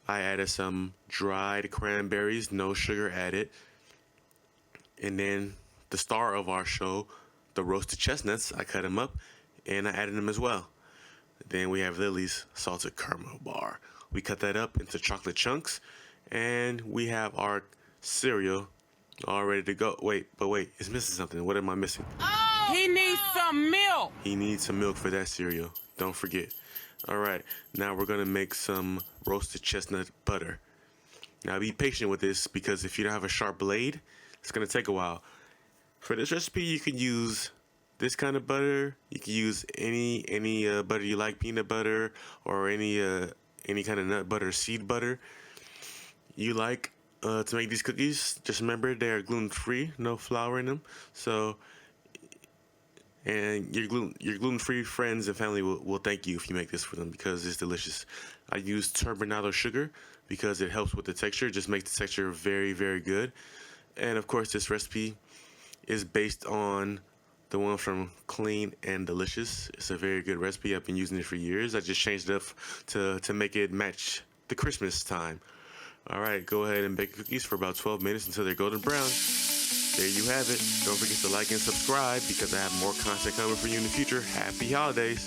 I added some dried cranberries, no sugar added. And then the star of our show, the roasted chestnuts, I cut them up and I added them as well. Then we have Lily's salted caramel bar. We cut that up into chocolate chunks, and we have our cereal all ready to go. Wait, it's missing something. What am I missing? Oh, he needs some milk. He needs some milk for that cereal. Don't forget. All right, now we're gonna make some roasted chestnut butter. Now be patient with this because if you don't have a sharp blade, it's gonna take a while. For this recipe, you can use this kind of butter. You can use any butter you like, peanut butter or any kind of nut butter, seed butter you like to make these cookies. Just remember they are gluten free, no flour in them. So, and your gluten free friends and family will thank you if you make this for them because it's delicious. I use turbinado sugar because it helps with the texture. It just makes the texture very, very good. And of course, this recipe is based on the one from Clean and Delicious. It's a very good recipe. I've been using it for years. I just changed it up to make it match the Christmas time. All right, go ahead and bake cookies for about 12 minutes until they're golden brown. There you have it. Don't forget to like and subscribe because I have more content coming for you in the future. Happy holidays.